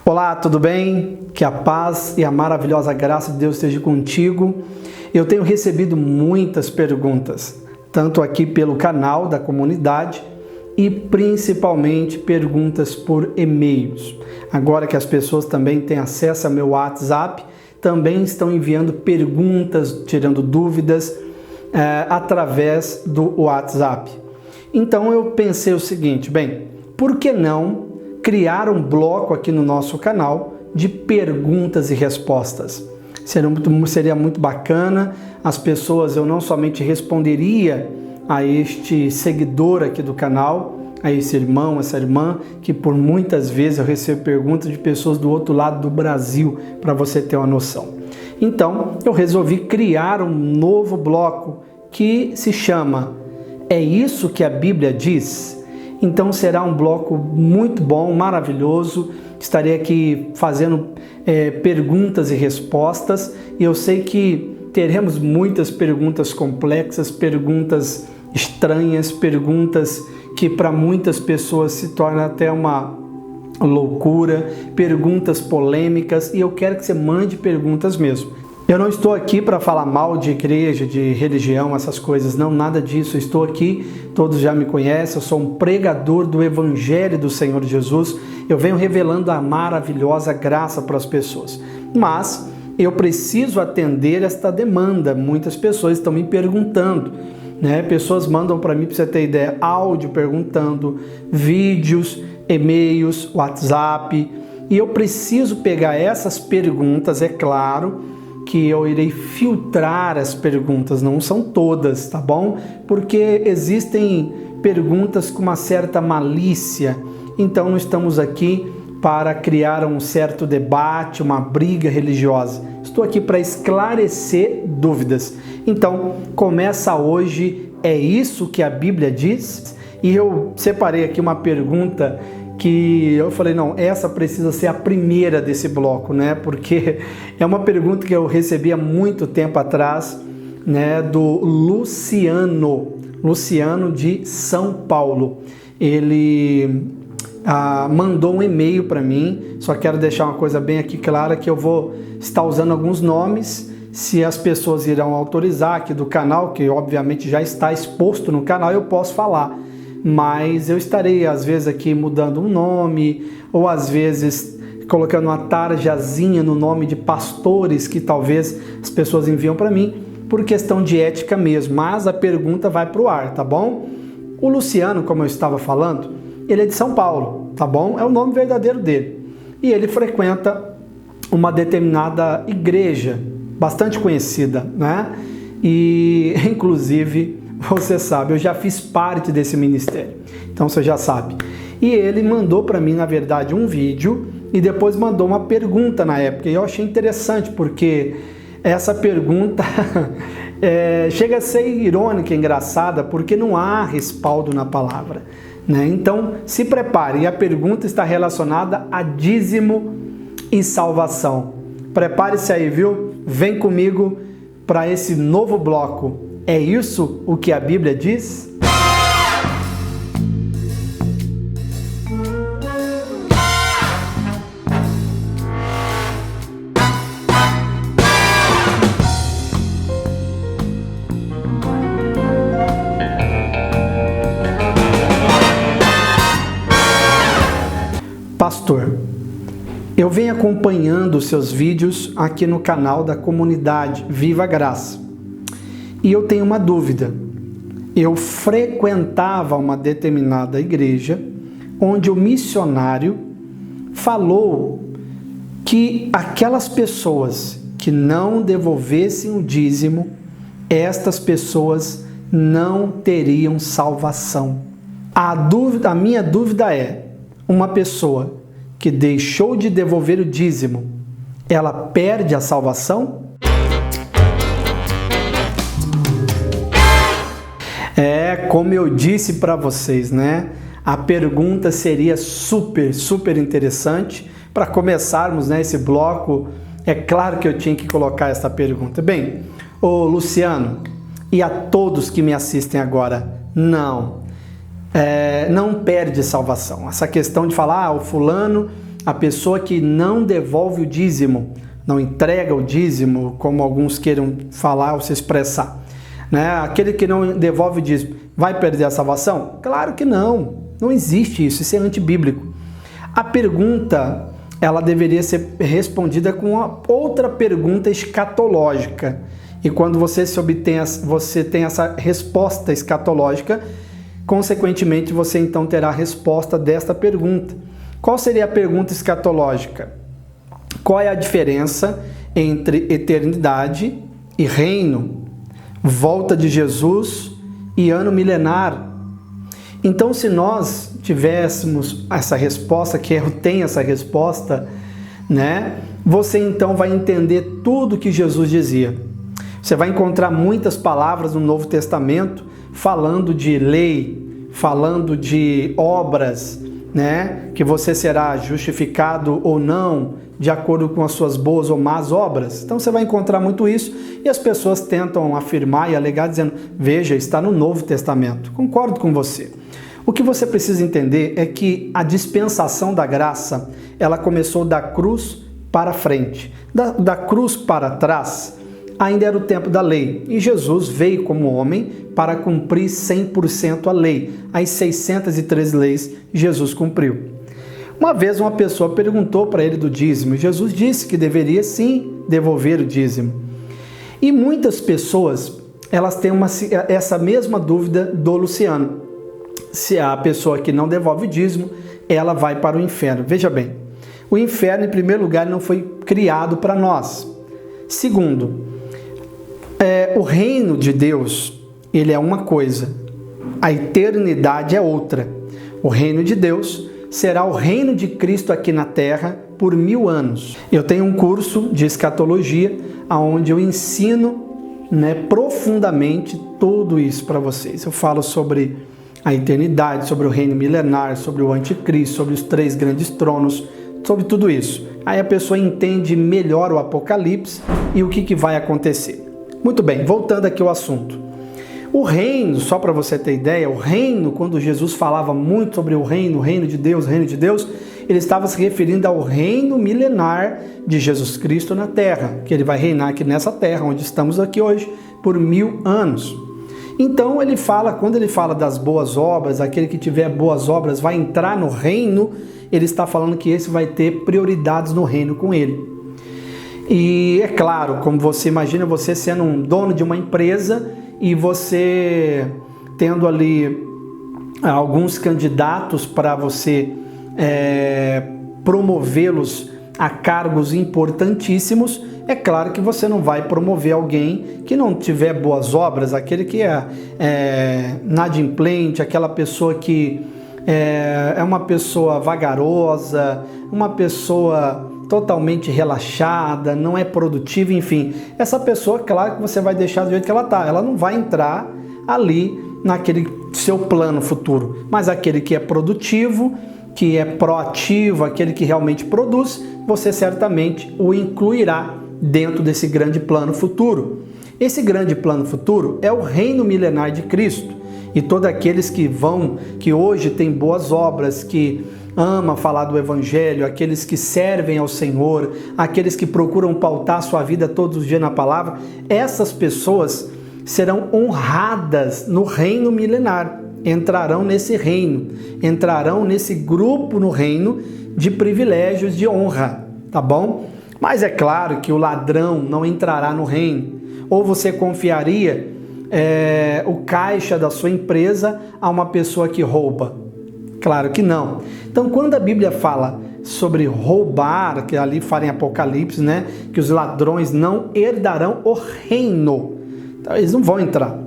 Olá, tudo bem? Que a paz e a maravilhosa graça de Deus esteja contigo. Eu tenho recebido muitas perguntas, tanto aqui pelo canal da comunidade e principalmente perguntas por e-mails. Agora que as pessoas também têm acesso ao meu WhatsApp, também estão enviando perguntas, tirando dúvidas através do WhatsApp. Então eu pensei o seguinte, por que não criar um bloco aqui no nosso canal de perguntas e respostas? Seria muito bacana, as pessoas, eu não somente responderia a este seguidor aqui do canal, a esse irmão, essa irmã, que por muitas vezes eu recebo perguntas de pessoas do outro lado do Brasil, para você ter uma noção. Então, eu resolvi criar um novo bloco que se chama É Isso que a Bíblia Diz? Então será um bloco muito bom, maravilhoso. Estarei aqui fazendo perguntas e respostas. E eu sei que teremos muitas perguntas complexas, perguntas estranhas, perguntas que para muitas pessoas se torna até uma loucura, perguntas polêmicas. E eu quero que você mande perguntas mesmo. Eu não estou aqui para falar mal de igreja, de religião, essas coisas, não, nada disso. Eu estou aqui, todos já me conhecem, eu sou um pregador do Evangelho do Senhor Jesus. Eu venho revelando a maravilhosa graça para as pessoas. Mas eu preciso atender esta demanda. Muitas pessoas estão me perguntando, né? Pessoas mandam para mim, para você ter ideia, áudio perguntando, vídeos, e-mails, WhatsApp. E eu preciso pegar essas perguntas, é claro, que eu irei filtrar as perguntas, não são todas, tá bom? Porque existem perguntas com uma certa malícia, então não estamos aqui para criar um certo debate, uma briga religiosa. Estou aqui para esclarecer dúvidas. Então, começa hoje, é isso que a Bíblia diz? E eu separei aqui uma pergunta que eu falei, não, essa precisa ser a primeira desse bloco, né? Porque é uma pergunta que eu recebi há muito tempo atrás, né? Do Luciano de São Paulo. Ele mandou um e-mail para mim, só quero deixar uma coisa bem aqui clara, que eu vou estar usando alguns nomes, se as pessoas irão autorizar aqui do canal, que obviamente já está exposto no canal, eu posso falar. Mas eu estarei às vezes aqui mudando um nome, ou às vezes colocando uma tarjazinha no nome de pastores que talvez as pessoas enviam para mim, por questão de ética mesmo, mas a pergunta vai para o ar, tá bom? O Luciano, como eu estava falando, ele é de São Paulo, tá bom? É o nome verdadeiro dele. E ele frequenta uma determinada igreja, bastante conhecida, né? E inclusive, você sabe, eu já fiz parte desse ministério, então você já sabe. E ele mandou para mim, na verdade, um vídeo e depois mandou uma pergunta na época. E eu achei interessante, porque essa pergunta chega a ser irônica, engraçada, porque não há respaldo na palavra, né? Então, se prepare, e a pergunta está relacionada a dízimo e salvação. Prepare-se aí, viu? Vem comigo para esse novo bloco. É isso o que a Bíblia diz? Pastor, eu venho acompanhando os seus vídeos aqui no canal da comunidade Viva a Graça. E eu tenho uma dúvida. Eu frequentava uma determinada igreja onde o missionário falou que aquelas pessoas que não devolvessem o dízimo, estas pessoas não teriam salvação. A minha dúvida é, uma pessoa que deixou de devolver o dízimo, ela perde a salvação? Como eu disse para vocês, né? A pergunta seria super interessante. Para começarmos, né, esse bloco, é claro que eu tinha que colocar essa pergunta. Ô Luciano, e a todos que me assistem agora, não perde salvação. Essa questão de falar, o fulano a pessoa que não devolve o dízimo, não entrega o dízimo, como alguns queiram falar ou se expressar, né? Aquele que não devolve o dízimo, vai perder a salvação? Claro que não, não existe isso, isso é antibíblico. A pergunta, ela deveria ser respondida com uma outra pergunta escatológica. E quando você tem essa resposta escatológica, consequentemente você então terá a resposta desta pergunta. Qual seria a pergunta escatológica? Qual é a diferença entre eternidade e reino, volta de Jesus e ano milenar? Então, se nós tivéssemos essa resposta, que eu tenho essa resposta, né? Você então vai entender tudo que Jesus dizia. Você vai encontrar muitas palavras no Novo Testamento falando de lei, falando de obras, né? Que você será justificado ou não de acordo com as suas boas ou más obras. Então você vai encontrar muito isso e as pessoas tentam afirmar e alegar dizendo, veja, está no Novo Testamento. Concordo com você. O que você precisa entender é que a dispensação da graça, ela começou da cruz para frente. Da cruz para trás, ainda era o tempo da lei. E Jesus veio como homem para cumprir 100% a lei. As 613 leis, Jesus cumpriu. Uma vez uma pessoa perguntou para ele do dízimo. Jesus disse que deveria sim devolver o dízimo. E muitas pessoas, elas têm essa mesma dúvida do Luciano. Se a pessoa que não devolve o dízimo, ela vai para o inferno. Veja bem, o inferno, em primeiro lugar, não foi criado para nós. Segundo, o reino de Deus, ele é uma coisa, a eternidade é outra. O reino de Deus será o reino de Cristo aqui na terra por 1000 anos. Eu tenho um curso de escatologia, onde eu ensino, né, profundamente tudo isso para vocês. Eu falo sobre a eternidade, sobre o reino milenar, sobre o anticristo, sobre os 3 grandes tronos, sobre tudo isso. Aí a pessoa entende melhor o Apocalipse e o que vai acontecer. Muito bem, voltando aqui ao assunto. O reino, só para você ter ideia, o reino, quando Jesus falava muito sobre o reino de Deus, ele estava se referindo ao reino milenar de Jesus Cristo na terra, que ele vai reinar aqui nessa terra, onde estamos aqui hoje, por 1000 anos. Então ele fala, quando ele fala das boas obras, aquele que tiver boas obras vai entrar no reino, ele está falando que esse vai ter prioridades no reino com ele. E é claro, como você imagina, você sendo um dono de uma empresa e você tendo ali alguns candidatos para você promovê-los a cargos importantíssimos, é claro que você não vai promover alguém que não tiver boas obras, aquele que é inadimplente, aquela pessoa que é uma pessoa vagarosa, uma pessoa totalmente relaxada, não é produtiva, enfim. Essa pessoa, claro que você vai deixar do jeito que ela está, ela não vai entrar ali naquele seu plano futuro, mas aquele que é produtivo, que é proativo, aquele que realmente produz, você certamente o incluirá dentro desse grande plano futuro. Esse grande plano futuro é o reino milenar de Cristo. E todos aqueles que hoje têm boas obras, que amam falar do Evangelho, aqueles que servem ao Senhor, aqueles que procuram pautar sua vida todos os dias na palavra, essas pessoas serão honradas no reino milenar. Entrarão nesse reino, entrarão nesse grupo no reino de privilégios de honra, tá bom? Mas é claro que o ladrão não entrará no reino. Ou você confiaria o caixa da sua empresa a uma pessoa que rouba? Claro que não. Então, quando a Bíblia fala sobre roubar, que ali fala em Apocalipse, né, que os ladrões não herdarão o reino, então, eles não vão entrar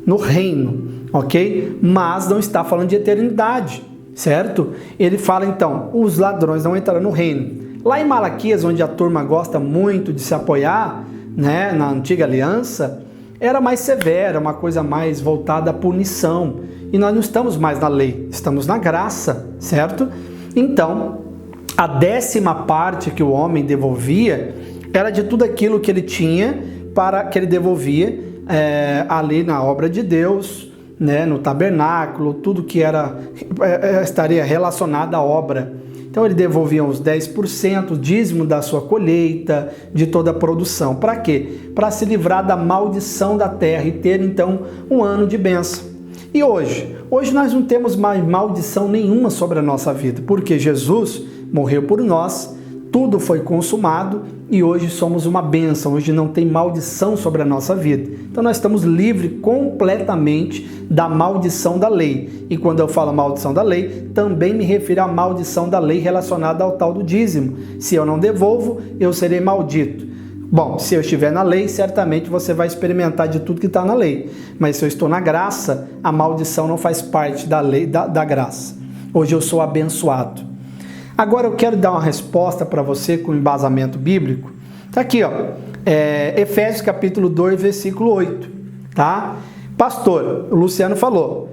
no reino, ok? Mas não está falando de eternidade, certo? Ele fala então, os ladrões não entrarão no reino. Lá em Malaquias, onde a turma gosta muito de se apoiar, né, na antiga aliança, era mais severa, uma coisa mais voltada à punição. E nós não estamos mais na lei, estamos na graça, certo? Então, a 10ª parte que o homem devolvia era de tudo aquilo que ele tinha, para que ele devolvia ali na obra de Deus, né, no tabernáculo, tudo que estaria relacionado à obra. Então ele devolvia os 10%, o dízimo da sua colheita, de toda a produção. Para quê? Para se livrar da maldição da terra e ter então um ano de bênção. E hoje? Hoje nós não temos mais maldição nenhuma sobre a nossa vida, porque Jesus morreu por nós, tudo foi consumado e hoje somos uma bênção, hoje não tem maldição sobre a nossa vida. Então nós estamos livres completamente da maldição da lei. E quando eu falo maldição da lei, também me refiro à maldição da lei relacionada ao tal do dízimo. Se eu não devolvo, eu serei maldito. Bom, se eu estiver na lei, certamente você vai experimentar de tudo que está na lei. Mas se eu estou na graça, a maldição não faz parte da lei, da graça. Hoje eu sou abençoado. Agora eu quero dar uma resposta para você com embasamento bíblico. Está aqui, ó, Efésios capítulo 2, versículo 8. Tá? Pastor, o Luciano falou,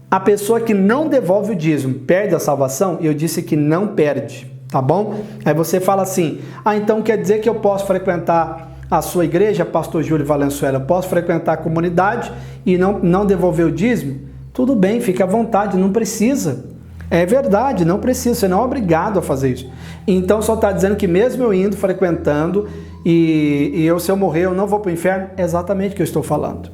a pessoa que não devolve o dízimo perde a salvação? Eu disse que não perde. Tá bom? Aí você fala assim, então quer dizer que eu posso frequentar a sua igreja, pastor Júlio Valenzuela, eu posso frequentar a comunidade e não devolver o dízimo? Tudo bem, fique à vontade, não precisa. É verdade, não precisa, você não é obrigado a fazer isso. Então só está dizendo que mesmo eu indo, frequentando, se eu morrer, eu não vou para o inferno? É exatamente o que eu estou falando.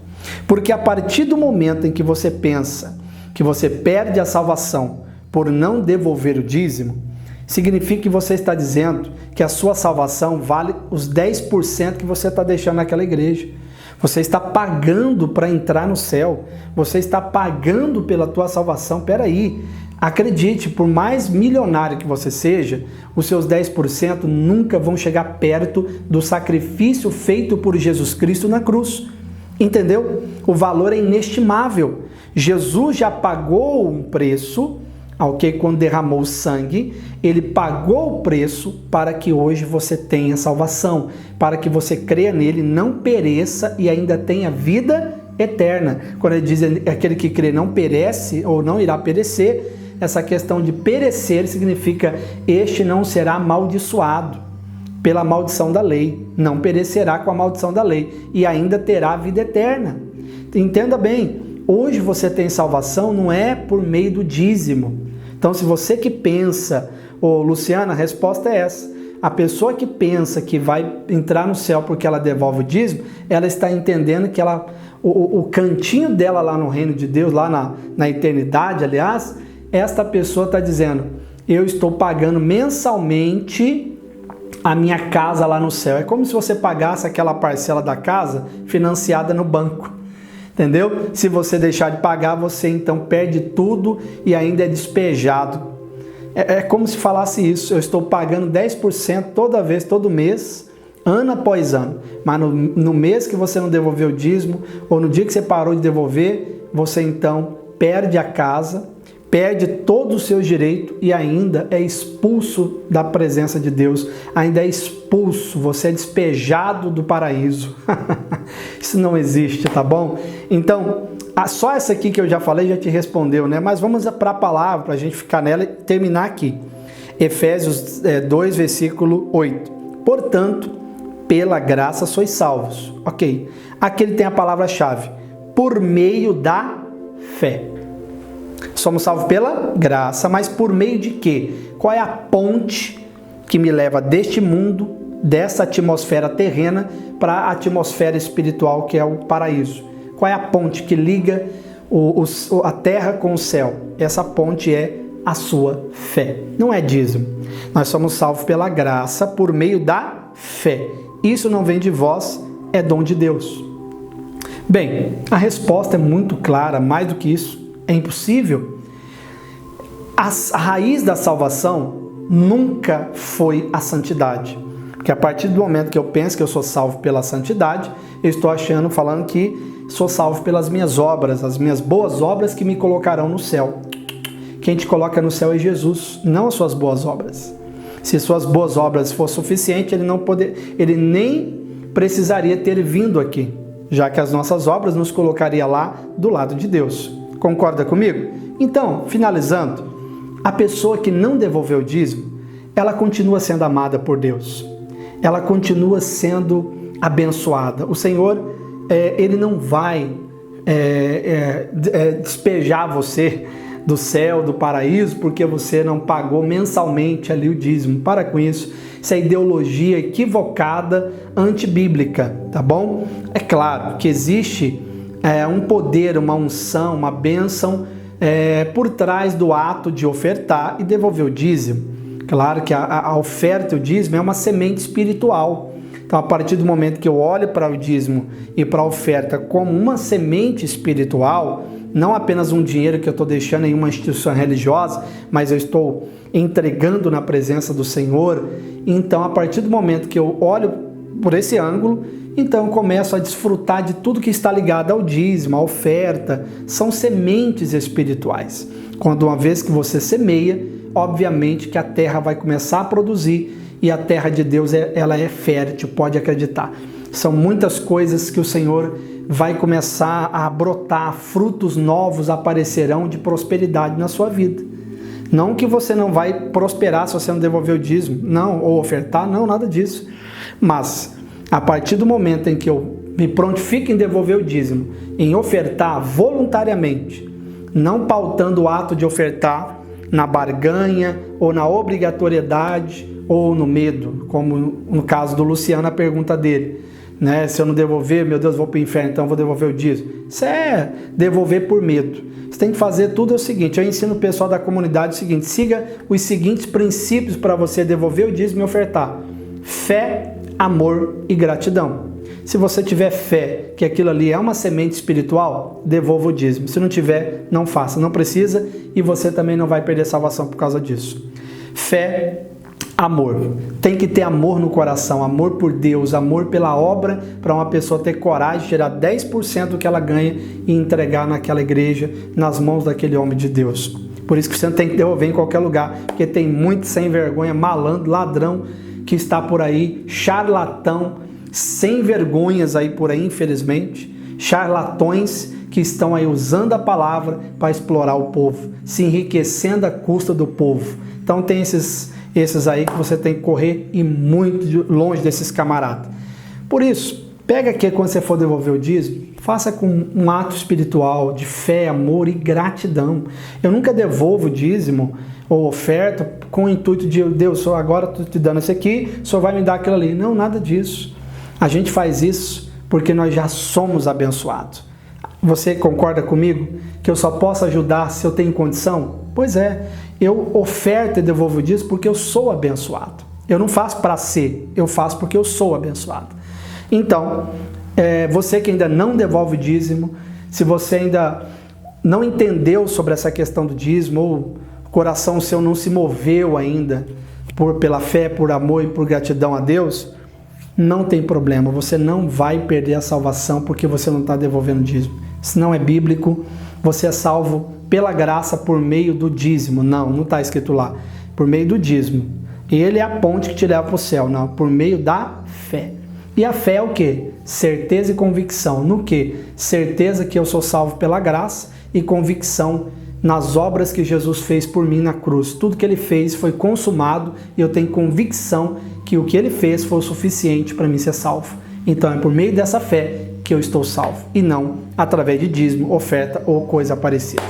Porque a partir do momento em que você pensa que você perde a salvação por não devolver o dízimo, significa que você está dizendo que a sua salvação vale os 10% que você está deixando naquela igreja. Você está pagando para entrar no céu. Você está pagando pela tua salvação. Peraí, acredite, por mais milionário que você seja, os seus 10% nunca vão chegar perto do sacrifício feito por Jesus Cristo na cruz. Entendeu? O valor é inestimável. Jesus já pagou um preço, quando derramou sangue, ele pagou o preço para que hoje você tenha salvação, para que você creia nele, não pereça e ainda tenha vida eterna. Quando ele diz aquele que crê não perece ou não irá perecer, essa questão de perecer significa este não será amaldiçoado pela maldição da lei, não perecerá com a maldição da lei e ainda terá vida eterna. Entenda bem, hoje você tem salvação não é por meio do dízimo. Então, se você que pensa, Luciana, a resposta é essa. A pessoa que pensa que vai entrar no céu porque ela devolve o dízimo, ela está entendendo que o cantinho dela lá no reino de Deus, lá na eternidade, aliás, esta pessoa está dizendo, eu estou pagando mensalmente a minha casa lá no céu. É como se você pagasse aquela parcela da casa financiada no banco. Entendeu? Se você deixar de pagar, você então perde tudo e ainda é despejado. É como se falasse isso, eu estou pagando 10% toda vez, todo mês, ano após ano. Mas no mês que você não devolveu o dízimo, ou no dia que você parou de devolver, você então perde a casa, perde todos os seus direitos e ainda é expulso da presença de Deus, ainda é expulso, você é despejado do paraíso. Isso não existe, tá bom? Então, só essa aqui que eu já falei já te respondeu, né? Mas vamos para a palavra, para a gente ficar nela e terminar aqui. Efésios 2, versículo 8. Portanto, pela graça sois salvos. Ok. Aqui ele tem a palavra-chave. Por meio da fé. Somos salvos pela graça, mas por meio de quê? Qual é a ponte que me leva deste mundo, dessa atmosfera terrena, para a atmosfera espiritual que é o paraíso? Qual é a ponte que liga a terra com o céu? Essa ponte é a sua fé. Não é dízimo. Nós somos salvos pela graça por meio da fé. Isso não vem de vós, é dom de Deus. Bem, a resposta é muito clara, mais do que isso, é impossível. A raiz da salvação nunca foi a santidade. Porque a partir do momento que eu penso que eu sou salvo pela santidade, eu estou falando que sou salvo pelas minhas obras, as minhas boas obras que me colocarão no céu. Quem te coloca no céu é Jesus, não as suas boas obras. Se suas boas obras fossem suficientes, ele nem precisaria ter vindo aqui, já que as nossas obras nos colocaria lá do lado de Deus. Concorda comigo? Então, finalizando, a pessoa que não devolveu o dízimo, ela continua sendo amada por Deus. Ela continua sendo abençoada. O Senhor, ele não vai despejar você do céu, do paraíso, porque você não pagou mensalmente ali o dízimo. Para com isso. Isso é ideologia equivocada, antibíblica, tá bom? É claro que existe um poder, uma unção, uma bênção por trás do ato de ofertar e devolver o dízimo. Claro que a oferta e o dízimo é uma semente espiritual. Então, a partir do momento que eu olho para o dízimo e para a oferta como uma semente espiritual, não apenas um dinheiro que eu estou deixando em uma instituição religiosa, mas eu estou entregando na presença do Senhor, então, a partir do momento que eu olho por esse ângulo, então eu começo a desfrutar de tudo que está ligado ao dízimo, à oferta. São sementes espirituais. Quando uma vez que você semeia, obviamente que a terra vai começar a produzir, e a terra de Deus ela é fértil, pode acreditar. São muitas coisas que o Senhor vai começar a brotar, frutos novos aparecerão de prosperidade na sua vida. Não que você não vai prosperar se você não devolver o dízimo, não, ou ofertar, não, nada disso. Mas, a partir do momento em que eu me prontifico em devolver o dízimo, em ofertar voluntariamente, não pautando o ato de ofertar na barganha ou na obrigatoriedade ou no medo, como no caso do Luciano, a pergunta dele, né? Se eu não devolver, meu Deus, vou para o inferno, então vou devolver o dízimo. Isso é devolver por medo. Você tem que fazer tudo o seguinte, eu ensino o pessoal da comunidade o seguinte, siga os seguintes princípios para você devolver o dízimo e ofertar: fé, amor e gratidão. Se você tiver fé que aquilo ali é uma semente espiritual, devolva o dízimo. Se não tiver, não faça, não precisa, e você também não vai perder salvação por causa disso. Fé, amor. Tem que ter amor no coração, amor por Deus, amor pela obra, para uma pessoa ter coragem de tirar 10% do que ela ganha e entregar naquela igreja, nas mãos daquele homem de Deus. Por isso que você tem que devolver em qualquer lugar, porque tem muito sem vergonha, malandro, ladrão que está por aí, charlatão, sem vergonhas aí por aí, infelizmente, charlatões que estão aí usando a palavra para explorar o povo, se enriquecendo à custa do povo. Então tem esses aí que você tem que correr e muito longe desses camaradas. Por isso, pega aqui quando você for devolver o dízimo, faça com um ato espiritual de fé, amor e gratidão. Eu nunca devolvo o dízimo ou oferta com o intuito de, Deus, agora estou te dando isso aqui, o Senhor vai me dar aquilo ali. Não, nada disso. A gente faz isso porque nós já somos abençoados. Você concorda comigo que eu só posso ajudar se eu tenho condição? Pois é, eu oferto e devolvo dízimo porque eu sou abençoado. Eu não faço para ser, eu faço porque eu sou abençoado. Então, você que ainda não devolve o dízimo, se você ainda não entendeu sobre essa questão do dízimo, ou o coração seu não se moveu ainda pela fé, por amor e por gratidão a Deus, não tem problema, você não vai perder a salvação porque você não está devolvendo dízimo. Isso não é bíblico, você é salvo pela graça por meio do dízimo. Não está escrito lá, por meio do dízimo. Ele é a ponte que te leva para o céu, não, por meio da fé. E a fé é o quê? Certeza e convicção. No quê? Certeza que eu sou salvo pela graça e convicção nas obras que Jesus fez por mim na cruz. Tudo que ele fez foi consumado e eu tenho convicção que o que ele fez foi o suficiente para mim ser salvo. Então é por meio dessa fé que eu estou salvo e não através de dízimo, oferta ou coisa parecida.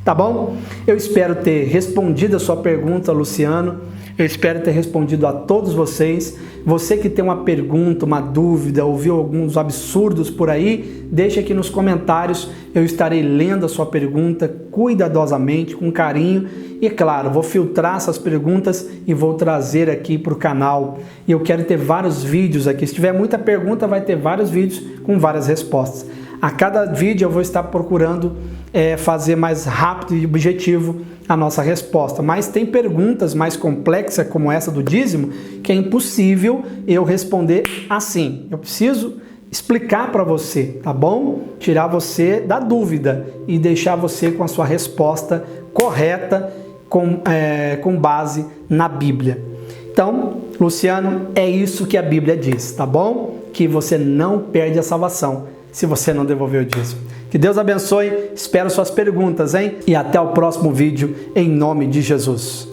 Tá bom? Eu espero ter respondido a sua pergunta, Luciano. Eu espero ter respondido a todos vocês. Você que tem uma pergunta, uma dúvida, ouviu alguns absurdos por aí, deixa aqui nos comentários. Eu estarei lendo a sua pergunta cuidadosamente, com carinho. E claro, vou filtrar essas perguntas e vou trazer aqui para o canal. E eu quero ter vários vídeos aqui. Se tiver muita pergunta, vai ter vários vídeos com várias respostas. A cada vídeo eu vou estar procurando fazer mais rápido e objetivo a nossa resposta. Mas tem perguntas mais complexas como essa do dízimo que é impossível eu responder assim. Eu preciso explicar para você, tá bom? Tirar você da dúvida e deixar você com a sua resposta correta com base na Bíblia. Então, Luciano, é isso que a Bíblia diz, tá bom? Que você não perde a salvação se você não devolver o dízimo. Que Deus abençoe, espero suas perguntas, hein? E até o próximo vídeo, em nome de Jesus.